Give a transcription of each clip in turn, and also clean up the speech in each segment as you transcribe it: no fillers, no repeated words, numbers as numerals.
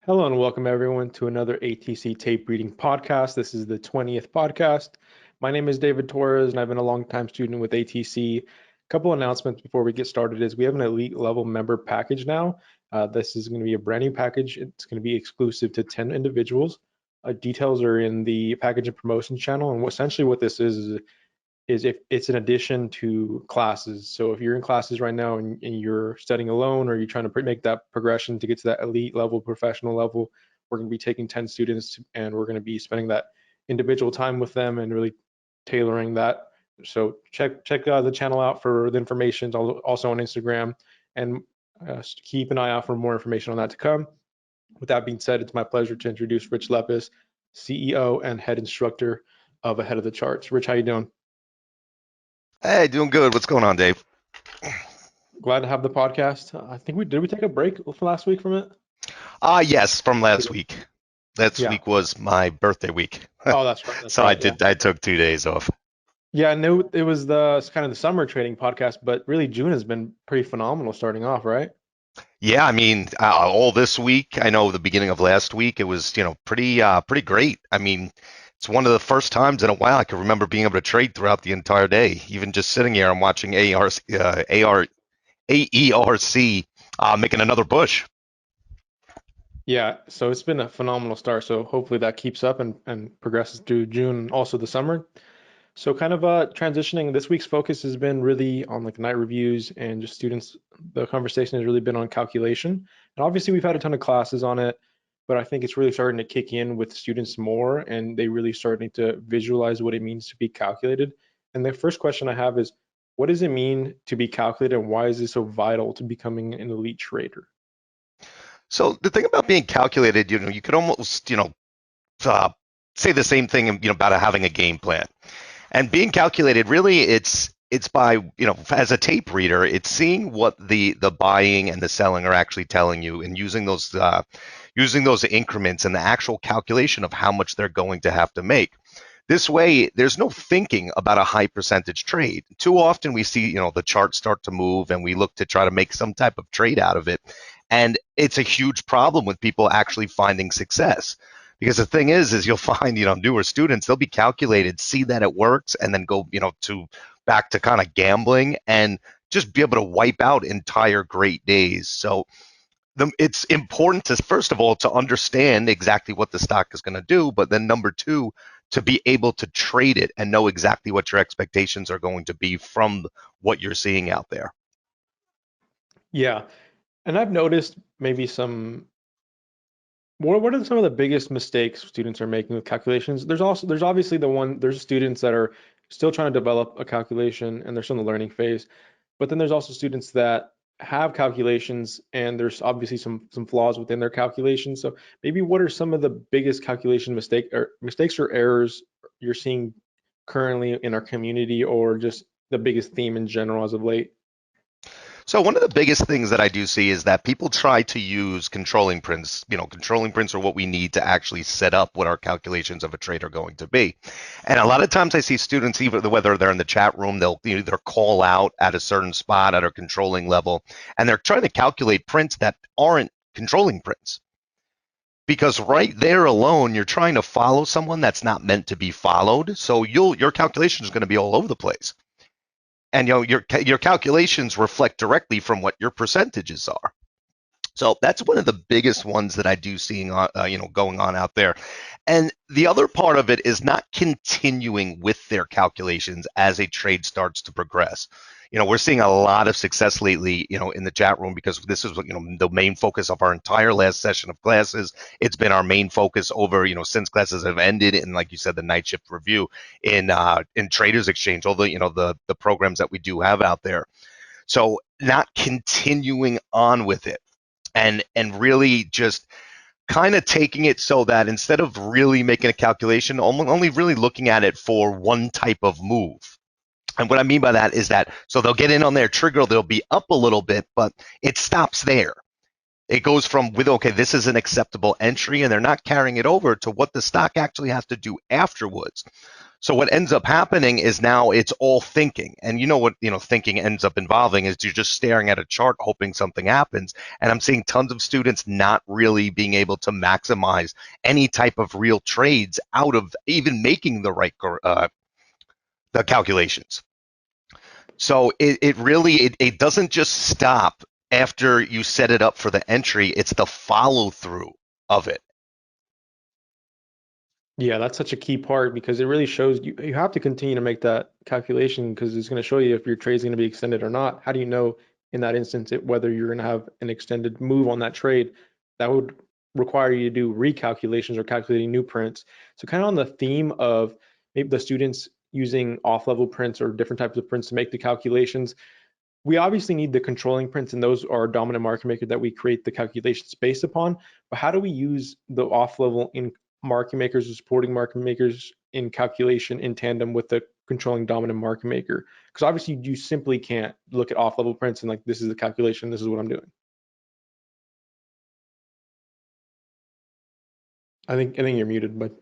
Hello and welcome everyone to another ATC tape reading podcast. This is the 20th podcast. My name is David Torres and I've been a longtime student with ATC. A couple announcements before we get started is we have an elite level member package now. This is going to be a brand new package. It's going to be exclusive to 10 individuals. Details are in the package and promotion channel. And essentially what this is if it's an addition to classes. So if you're in classes right now and you're studying alone or you're trying to make that progression to get to that elite level, professional level, we're going to be taking 10 students and we're going to be spending that individual time with them and really tailoring that. So check the channel out for the information, also on Instagram, and keep an eye out for more information on that to come. With that being said, it's my pleasure to introduce Rich Lepis, CEO and head instructor of Ahead of the Charts. Rich, how you doing? Hey, doing good. What's going on, Dave? Glad to have the podcast. I think we take a break from last week from it. Yes, from We last did. week. Last Yeah. week was my birthday week. Oh, that's right. That's So I right. Yeah. did I took 2 days off. Yeah. I knew it was it's kind of the summer trading podcast, but really June has been pretty phenomenal starting off, right? Yeah, I mean, all this week, I know the beginning of last week, it was, pretty great. I mean, it's one of the first times in a while I can remember being able to trade throughout the entire day. Even just sitting here and watching AERC making another push. Yeah. So it's been a phenomenal start. So hopefully that keeps up and progresses through June and also the summer. So kind of transitioning, this week's focus has been really on like night reviews and just students. The conversation has really been on calculation. And obviously we've had a ton of classes on it, but I think it's really starting to kick in with students more and they really starting to visualize what it means to be calculated. And the first question I have is, what does it mean to be calculated and why is it so vital to becoming an elite trader? So the thing about being calculated, you could almost, uh, say the same thing, about having a game plan. And being calculated, really, it's by, as a tape reader, it's seeing what the buying and the selling are actually telling you, and using those increments and the actual calculation of how much they're going to have to make. This way, there's no thinking about a high percentage trade. Too often we see, the charts start to move and we look to try to make some type of trade out of it. And it's a huge problem with people actually finding success. Because the thing is you'll find, newer students, they'll be calculated, see that it works, and then go, to back to kind of gambling and just be able to wipe out entire great days. So it's important to, first of all, to understand exactly what the stock is going to do, but then number two, to be able to trade it and know exactly what your expectations are going to be from what you're seeing out there. Yeah. And I've noticed maybe what are some of the biggest mistakes students are making with calculations? There's obviously there's students that are still trying to develop a calculation and they're still in the learning phase, but then there's also students that have calculations and there's obviously some flaws within their calculations. So maybe what are some of the biggest calculation mistakes or errors you're seeing currently in our community or just the biggest theme in general as of late? So one of the biggest things that I do see is that people try to use controlling prints. Controlling prints are what we need to actually set up what our calculations of a trade are going to be. And a lot of times I see students, even whether they're in the chat room, they'll either call out at a certain spot at a controlling level, and they're trying to calculate prints that aren't controlling prints. Because right there alone, you're trying to follow someone that's not meant to be followed. So your calculation is going to be all over the place. And your calculations reflect directly from what your percentages are. So that's one of the biggest ones that I do seeing, going on out there. And the other part of it is not continuing with their calculations as a trade starts to progress. We're seeing a lot of success lately, in the chat room because this is what, the main focus of our entire last session of classes. It's been our main focus over, since classes have ended, and like you said, the night shift review in Traders Exchange, all the, the programs that we do have out there. So not continuing on with it and really just kind of taking it so that instead of really making a calculation, only really looking at it for one type of move. And what I mean by that is that so they'll get in on their trigger, they'll be up a little bit, but it stops there. It goes from with, okay, this is an acceptable entry, and they're not carrying it over to what the stock actually has to do afterwards. So what ends up happening is now it's all thinking. And you know what, thinking ends up involving is you're just staring at a chart hoping something happens. And I'm seeing tons of students not really being able to maximize any type of real trades out of even making the calculations. So it really it doesn't just stop after you set it up for the entry, it's the follow through of it. Yeah, that's such a key part because it really shows you have to continue to make that calculation because it's going to show you if your trade's going to be extended or not. How do you know in that instance whether you're going to have an extended move on that trade? That would require you to do recalculations or calculating new prints. So kind of on the theme of maybe the students using off-level prints or different types of prints to make the calculations, we obviously need the controlling prints, and those are dominant market maker that we create the calculations based upon. But how do we use the off level in market makers or supporting market makers in calculation in tandem with the controlling dominant market maker? Because obviously you simply can't look at off level prints and like, this is the calculation, this is what I'm doing. I think you're muted, but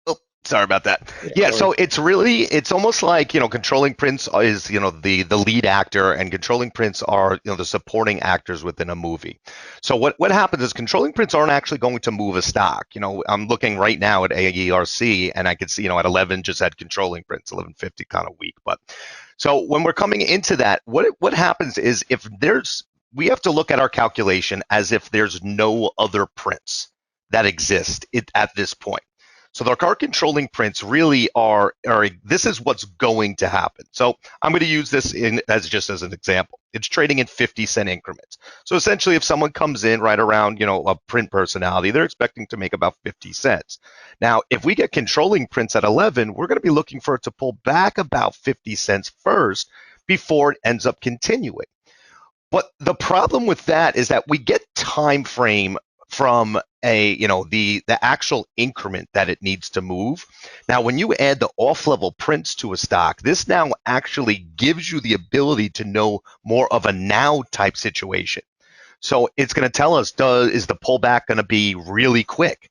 Oh, sorry about that. yeah, Yeah, no so worries. it's almost like, controlling prints is, the lead actor, and controlling prints are, the supporting actors within a movie. So what happens is controlling prints aren't actually going to move a stock. I'm looking right now at AERC, and I can see, at 11 just had controlling prints, 1150 kind of weak. But so when we're coming into that, what happens is if there's we have to look at our calculation as if there's no other prints that exist at this point. So the car controlling prints really are this is what's going to happen. So I'm going to use this as an example. It's trading in 50-cent increments. So essentially, if someone comes in right around, a print personality, they're expecting to make about 50 cents. Now, if we get controlling prints at 11, we're going to be looking for it to pull back about 50 cents first before it ends up continuing. But the problem with that is that we get time frame from the actual increment that it needs to move. Now, when you add the off-level prints to a stock, this now actually gives you the ability to know more of a now type situation. So it's going to tell us, is the pullback going to be really quick?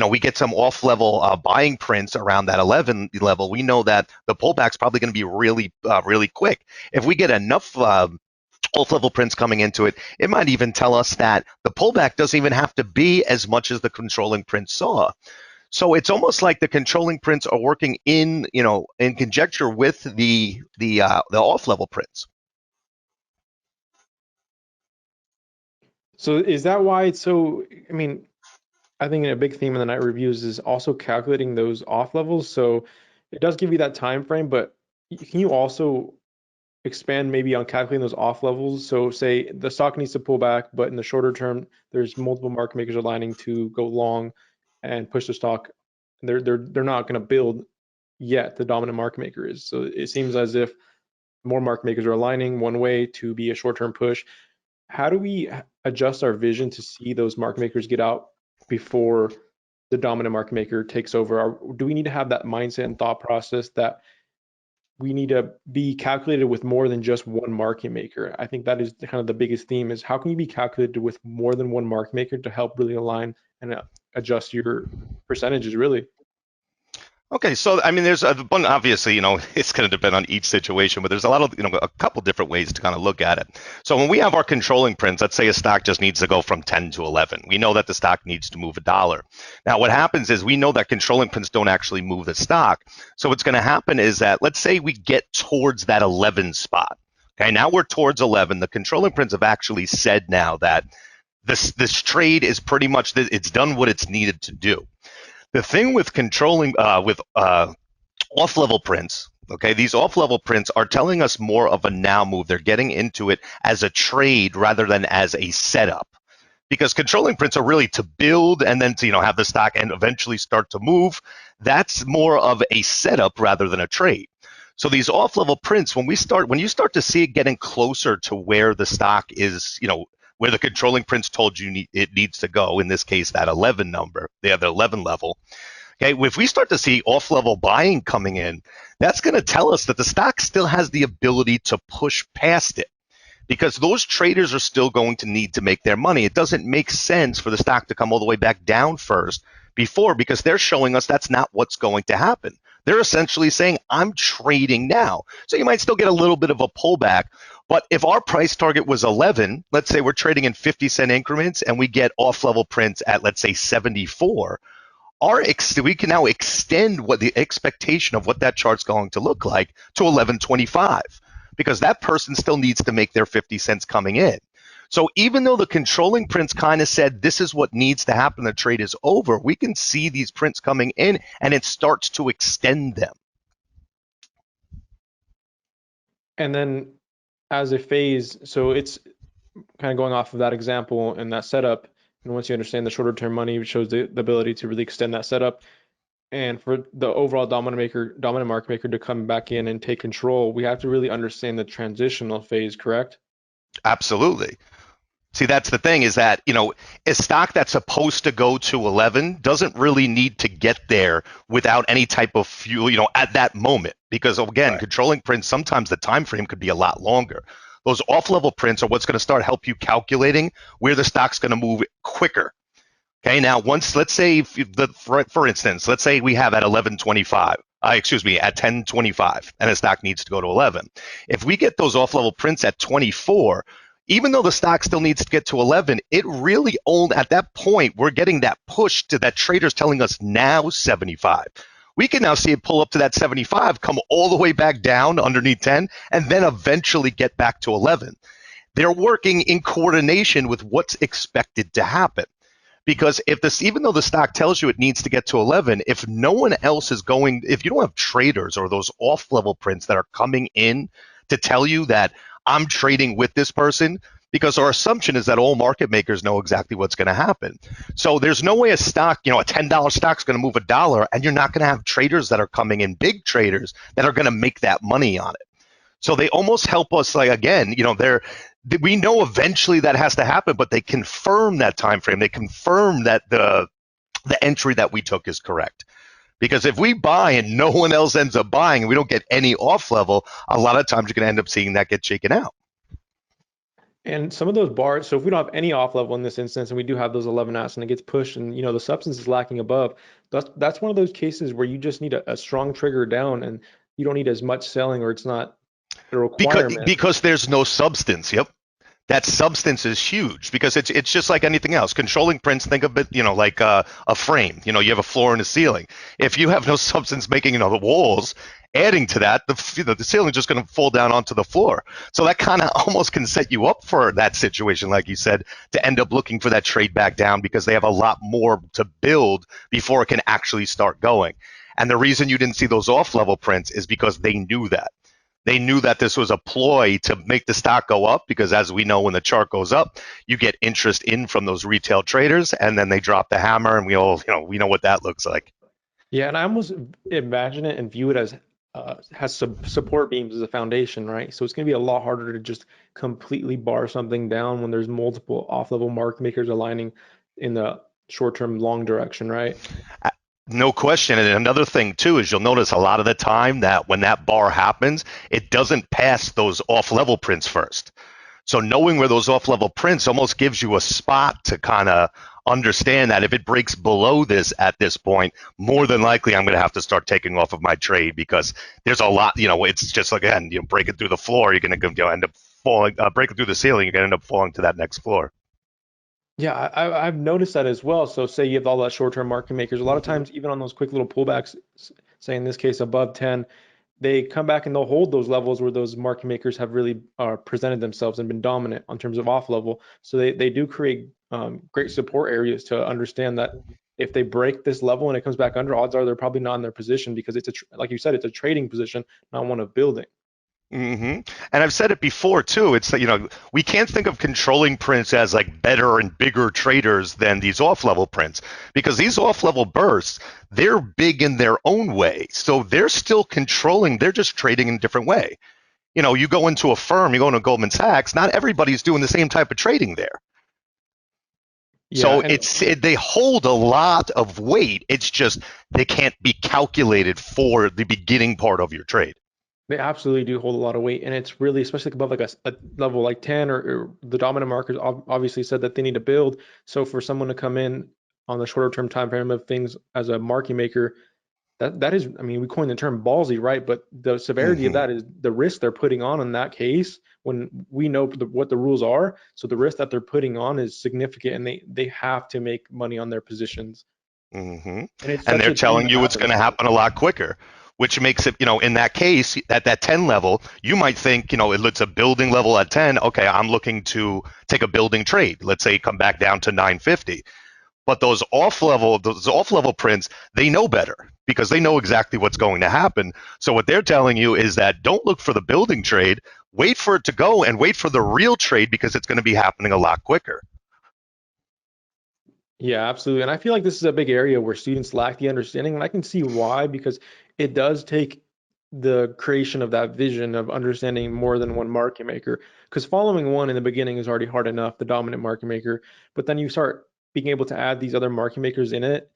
We get some off-level buying prints around that 11 level. We know that the pullback's probably going to be really quick. If we get enough off-level prints coming into it, it might even tell us that the pullback doesn't even have to be as much as the controlling print saw. So it's almost like the controlling prints are working in conjecture with the off-level prints. So is that why it's so, I mean, I think a big theme in the night reviews is also calculating those off levels. So it does give you that time frame, but can you also expand maybe on calculating those off levels? So say the stock needs to pull back, but in the shorter term, there's multiple market makers aligning to go long and push the stock. They're not going to build yet. The dominant market maker is. So it seems as if more market makers are aligning one way to be a short-term push. How do we adjust our vision to see those market makers get out before the dominant market maker takes over? Do we need to have that mindset and thought process that we need to be calculated with more than just one market maker? I think that is kind of the biggest theme is how can you be calculated with more than one market maker to help really align and adjust your percentages really? Okay, so I mean, there's obviously, it's going to depend on each situation, but there's a couple different ways to kind of look at it. So when we have our controlling prints, let's say a stock just needs to go from 10 to 11. We know that the stock needs to move $1. Now, what happens is we know that controlling prints don't actually move the stock. So what's going to happen is that let's say we get towards that 11 spot. Okay, now we're towards 11. The controlling prints have actually said now that this trade is pretty much it's done what it's needed to do. The thing with controlling with off-level prints, okay, these off-level prints are telling us more of a now move. They're getting into it as a trade rather than as a setup, because controlling prints are really to build and then to have the stock and eventually start to move. That's more of a setup rather than a trade. So these off-level prints, when you start to see it getting closer to where the stock is, where the controlling prints told you it needs to go, in this case, that 11 number, they have the 11 level. Okay, if we start to see off-level buying coming in, that's going to tell us that the stock still has the ability to push past it, because those traders are still going to need to make their money. It doesn't make sense for the stock to come all the way back down first before because they're showing us that's not what's going to happen. They're essentially saying, I'm trading now. So you might still get a little bit of a pullback. But if our price target was 11, let's say we're trading in 50-cent increments and we get off level prints at, let's say, 74, we can now extend what the expectation of what that chart's going to look like to 11.25 because that person still needs to make their 50 cents coming in. So even though the controlling prints kind of said this is what needs to happen, the trade is over, we can see these prints coming in and it starts to extend them. And then as a phase, so it's kind of going off of that example and that setup. And once you understand the shorter term money, it shows the ability to really extend that setup. And for the overall dominant market maker to come back in and take control, we have to really understand the transitional phase, correct? Absolutely. See, that's the thing is that, a stock that's supposed to go to 11 doesn't really need to get there without any type of fuel, at that moment. Because again, Right. controlling prints, sometimes the time frame could be a lot longer. Those off-level prints are what's going to start help you calculating where the stock's going to move quicker. Okay, now once let's say for instance, let's say we have at 11.25. Excuse me, at 10.25, and the stock needs to go to 11. If we get those off-level prints at 24, even though the stock still needs to get to 11, it really only at that point we're getting that push to that traders telling us now 75. We can now see it pull up to that 75, come all the way back down underneath 10, and then eventually get back to 11. They're working in coordination with what's expected to happen. Because even though the stock tells you it needs to get to 11, if no one else is going, if you don't have traders or those off level prints that are coming in to tell you that I'm trading with this person, because our assumption is that all market makers know exactly what's going to happen. So there's no way a stock, a $10 stock is going to move $1, and you're not going to have traders that are coming in, big traders that are going to make that money on it. So they almost help us, like, again, we know eventually that has to happen, but they confirm that time frame. They confirm that the entry that we took is correct. Because if we buy and no one else ends up buying and we don't get any off level, a lot of times you're going to end up seeing that get shaken out. And some of those bars, so if we don't have any off level in this instance, and we do have those 11 outs, and it gets pushed, and the substance is lacking above, that's one of those cases where you just need a strong trigger down, and you don't need as much selling, or it's not a Because requirement. because there's no substance. Yep. That substance is huge because it's just like anything else. Controlling prints, think of it, like a frame. You have a floor and a ceiling. If you have no substance making, the walls, adding to that, the ceiling is just going to fall down onto the floor. So that kind of almost can set you up for that situation, like you said, to end up looking for that trade back down because they have a lot more to build before it can actually start going. And the reason you didn't see those off-level prints is because they knew that. They knew that this was a ploy to make the stock go up because, as we know, when the chart goes up, you get interest in from those retail traders, and then they drop the hammer, and we know what that looks like. Yeah, and I almost imagine it and view it as has support beams as a foundation, right? So it's going to be a lot harder to just completely bar something down when there's multiple off-level market makers aligning in the short-term, long direction, right? No question. And another thing too is you'll notice a lot of the time that when that bar happens, it doesn't pass those off-level prints first. So knowing where those off-level prints almost gives you a spot to kind of understand that if it breaks below this at this point, more than likely I'm going to have to start taking off of my trade because there's a lot. It's just like, again, breaking through the floor, you're going to end up falling, breaking through the ceiling, you're going to end up falling to that next floor. Yeah, I've noticed that as well. So say you have all that short-term market makers, a lot of times even on those quick little pullbacks, say in this case above 10, they come back and they'll hold those levels where those market makers have really presented themselves and been dominant on terms of off level. So they do create great support areas to understand that if they break this level and it comes back under, odds are they're probably not in their position because like you said, it's a trading position, not one of building. hmm And I've said it before too. It's that, we can't think of controlling prints as like better and bigger traders than these off-level prints because these off-level bursts, they're big in their own way. So they're still controlling, they're just trading in a different way. You go into a firm, you go into Goldman Sachs, not everybody's doing the same type of trading there. Yeah, So and they hold a lot of weight. It's just they can't be calculated for the beginning part of your trade. they absolutely do hold a lot of weight, and it's really, especially above like a level like 10 or the dominant markers obviously said that they need to build. So for someone to come in on the shorter term time frame of things as a market maker, that is, I mean, we coined the term ballsy, right? But the severity of Hmm. that is the risk they're putting on in that case when we know what the rules are. So the risk that they're putting on is significant, and they have to make money on their positions. Hmm. And it's And such they're a thing telling that you it's going happens. to happen a lot quicker, which makes it, in that case, at that 10 level, you might think, it's a building level at 10. Okay, I'm looking to take a building trade. Let's say come back down to 950. But those off level prints, they know better because they know exactly what's going to happen. So what they're telling you is that don't look for the building trade, wait for it to go and wait for the real trade because it's going to be happening a lot quicker. Yeah, absolutely. And I feel like this is a big area where students lack the understanding, and I can see why, because it does take the creation of that vision of understanding more than one market maker. Because following one in the beginning is already hard enough, the dominant market maker, but then you start being able to add these other market makers in it.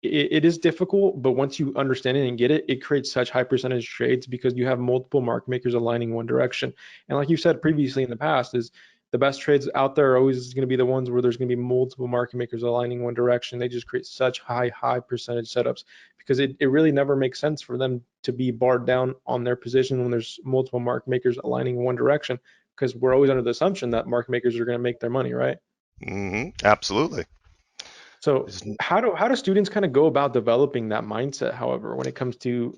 It is difficult, but once you understand it and get it, it creates such high percentage trades because you have multiple market makers aligning one direction. And like you said previously in the past, is the best trades out there are always going to be the ones where there's going to be multiple market makers aligning one direction. They just create such high percentage setups because it really never makes sense for them to be barred down on their position when there's multiple market makers aligning one direction because we're always under the assumption that market makers are going to make their money, right? Absolutely. So how do students kind of go about developing that mindset, however, when it comes to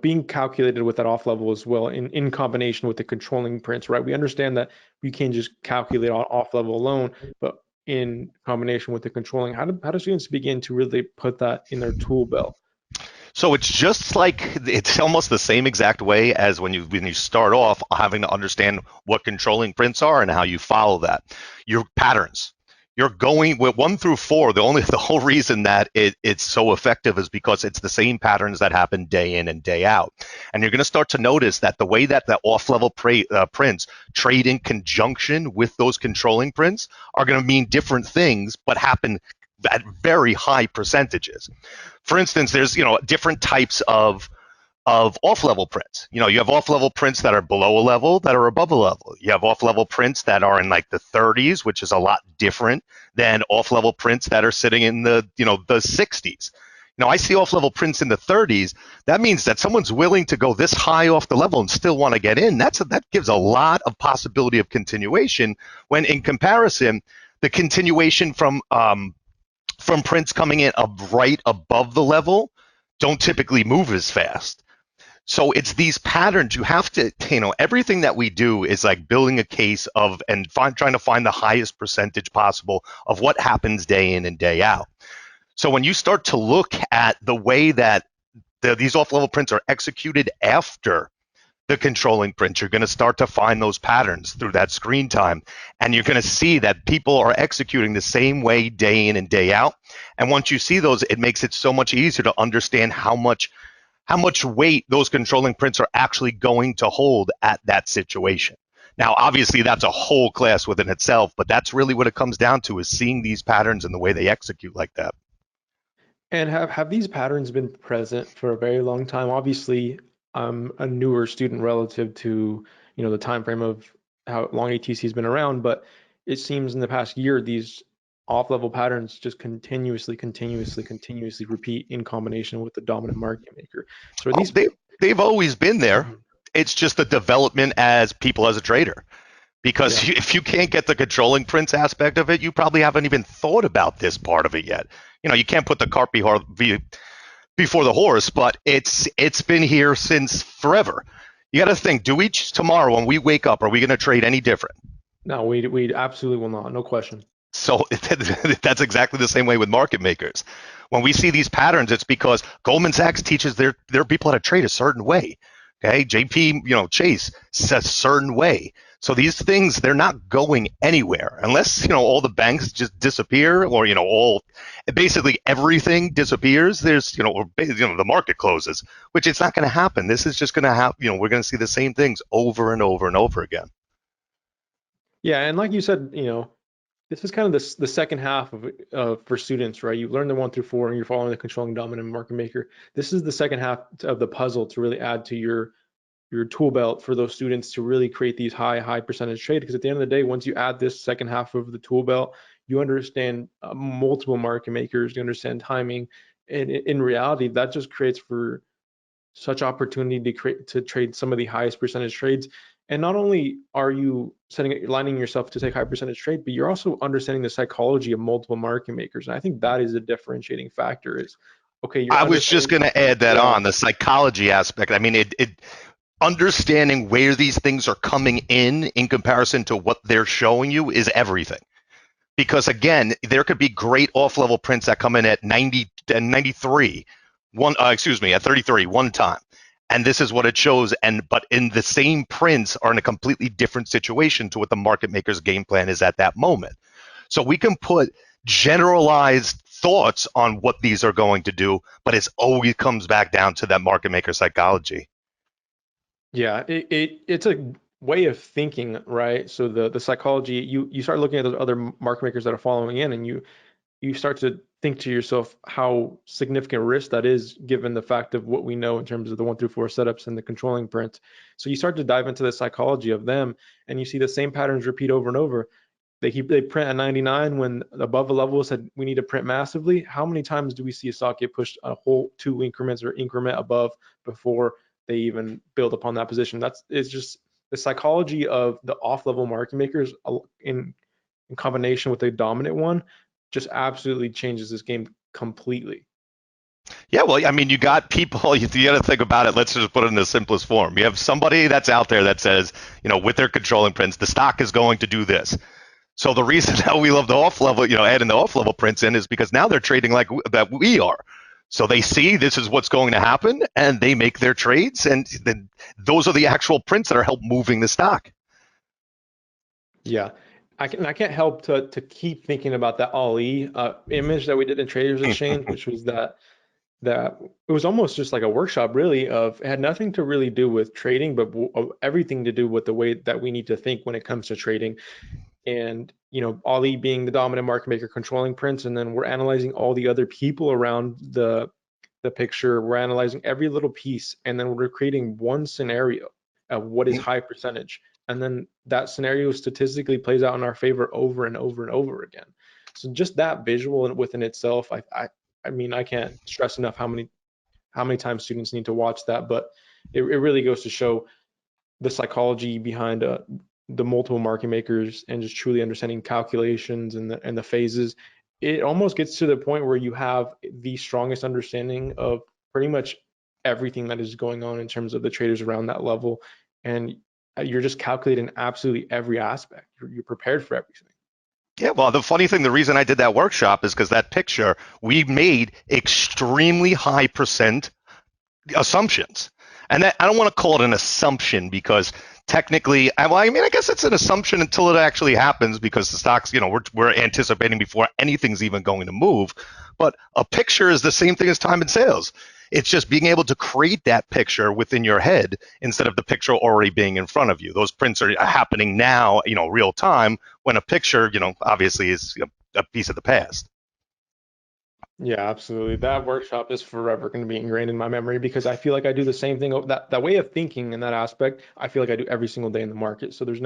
being calculated with that off level as well in combination with the controlling prints, right? We understand that we can't just calculate off level alone, but in combination with the controlling, how do students begin to really put that in their tool belt? So it's almost the same exact way as when you start off having to understand what controlling prints are and how you follow that. Your patterns. You're going with 1 through 4. The whole reason that it's so effective is because it's the same patterns that happen day in and day out. And you're going to start to notice that the way that the off-level prints trade in conjunction with those controlling prints are going to mean different things, but happen at very high percentages. For instance, there's different types of off-level prints. You have off-level prints that are below a level, that are above a level. You have off-level prints that are in like the 30s, which is a lot different than off-level prints that are sitting in the 60s. I see off-level prints in the 30s. That means that someone's willing to go this high off the level and still want to get in. That gives a lot of possibility of continuation. When in comparison, the continuation from prints coming in right above the level don't typically move as fast. So it's these patterns you have to, everything that we do is like building a case of and trying to find the highest percentage possible of what happens day in and day out. So when you start to look at the way that these off-level prints are executed after the controlling print, you're going to start to find those patterns through that screen time. And you're going to see that people are executing the same way day in and day out. And once you see those, it makes it so much easier to understand how much weight those controlling prints are actually going to hold at that situation. Now, obviously, that's a whole class within itself, but that's really what it comes down to is seeing these patterns and the way they execute like that. And have these patterns been present for a very long time? Obviously, I'm a newer student relative to, the time frame of how long ATC has been around, but it seems in the past year these off-level patterns just continuously repeat in combination with the dominant market maker. So are Oh, these they've always been there. Mhm. It's just the development as people as a trader. Because Yeah. if you can't get the controlling prints aspect of it, you probably haven't even thought about this part of it yet. You can't put the cart before the horse, but it's been here since forever. You got to think: do we tomorrow when we wake up, are we going to trade any different? No, we absolutely will not. No question. So that's exactly the same way with market makers. When we see these patterns, it's because Goldman Sachs teaches their people how to trade a certain way. Okay, JP, Chase says a certain way. So these things, they're not going anywhere unless all the banks just disappear, or all basically everything disappears. There's or the market closes, which it's not going to happen. This is just going to happen. We're going to see the same things over and over and over again. Yeah, and like you said, this is kind of the second half of for students, right? You learn the 1 through 4, and you're following the controlling dominant market maker. This is the second half of the puzzle to really add to your tool belt for those students to really create these high percentage trade. Because at the end of the day, once you add this second half of the tool belt, you understand multiple market makers, you understand timing, and in reality, that just creates for such opportunity to create to trade some of the highest percentage trades. And not only are you lining yourself to take high percentage trade, but you're also understanding the psychology of multiple market makers. And I think that is a differentiating factor. Is okay, you're I was just understanding. going to add that Yeah, on the psychology aspect. I mean, it understanding where these things are coming in comparison to what they're showing you is everything. Because again, there could be great off-level prints that come in at 90 and 93, at 33 one time. And this is what it shows. And but in the same prints are in a completely different situation to what the market maker's game plan is at that moment. So we can put generalized thoughts on what these are going to do, but it always comes back down to that market maker psychology. yeah, it's a way of thinking, right? So the psychology, you start looking at those other market makers that are following in, and you start to think to yourself how significant risk that is given the fact of what we know in terms of the 1 through 4 setups and the controlling print. So you start to dive into the psychology of them, and you see the same patterns repeat over and over. They print at 99 when above a level said we need to print massively. How many times do we see a stock get pushed a whole two increments or increment above before they even build upon that position? That's it's just the psychology of the off-level market makers in combination with a dominant one just absolutely changes this game completely. Yeah, well, I mean, you got people, you got to think about it. Let's just put it in the simplest form. You have somebody that's out there that says, with their controlling prints, the stock is going to do this. So the reason how we love the off level, adding the off level prints in is because now they're trading like that we are. So they see this is what's going to happen and they make their trades. And then those are the actual prints that are help moving the stock. Yeah. I can't help to keep thinking about that Ali image that we did in Traders Exchange, which was that it was almost just like a workshop really of it had nothing to really do with trading, but everything to do with the way that we need to think when it comes to trading. And Ali being the dominant market maker controlling prints, and then we're analyzing all the other people around the picture. We're analyzing every little piece, and then we're creating one scenario of what is high percentage, and then that scenario statistically plays out in our favor over and over and over again. So just that visual within itself, I mean, I can't stress enough how many times students need to watch that, but it really goes to show the psychology behind the multiple market makers and just truly understanding calculations and the phases. It almost gets to the point where you have the strongest understanding of pretty much everything that is going on in terms of the traders around that level, and you're just calculating absolutely every aspect. You're prepared for everything. Yeah, well, the funny thing, the reason I did that workshop is because that picture, we made extremely high percent assumptions. And that, I don't want to call it an assumption because technically, I guess it's an assumption until it actually happens because the stocks, we're anticipating before anything's even going to move. But a picture is the same thing as time and sales. It's just being able to create that picture within your head instead of the picture already being in front of you. Those prints are happening now, real time, when a picture, obviously is a piece of the past. Yeah, absolutely. That workshop is forever going to be ingrained in my memory because I feel like I do the same thing. That way of thinking in that aspect, I feel like I do every single day in the market. So there's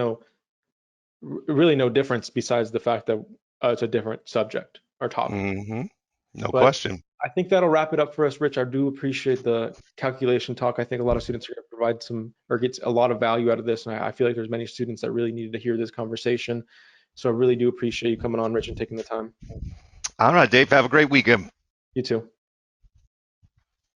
really no difference besides the fact that it's a different subject or topic. Hmm. No But question. I think that'll wrap it up for us, Rich. I do appreciate the calculation talk. I think a lot of students are going to provide some or get a lot of value out of this, and I feel like there's many students that really needed to hear this conversation. So I really do appreciate you coming on, Rich, and taking the time. All right, Dave, have a great weekend. You too.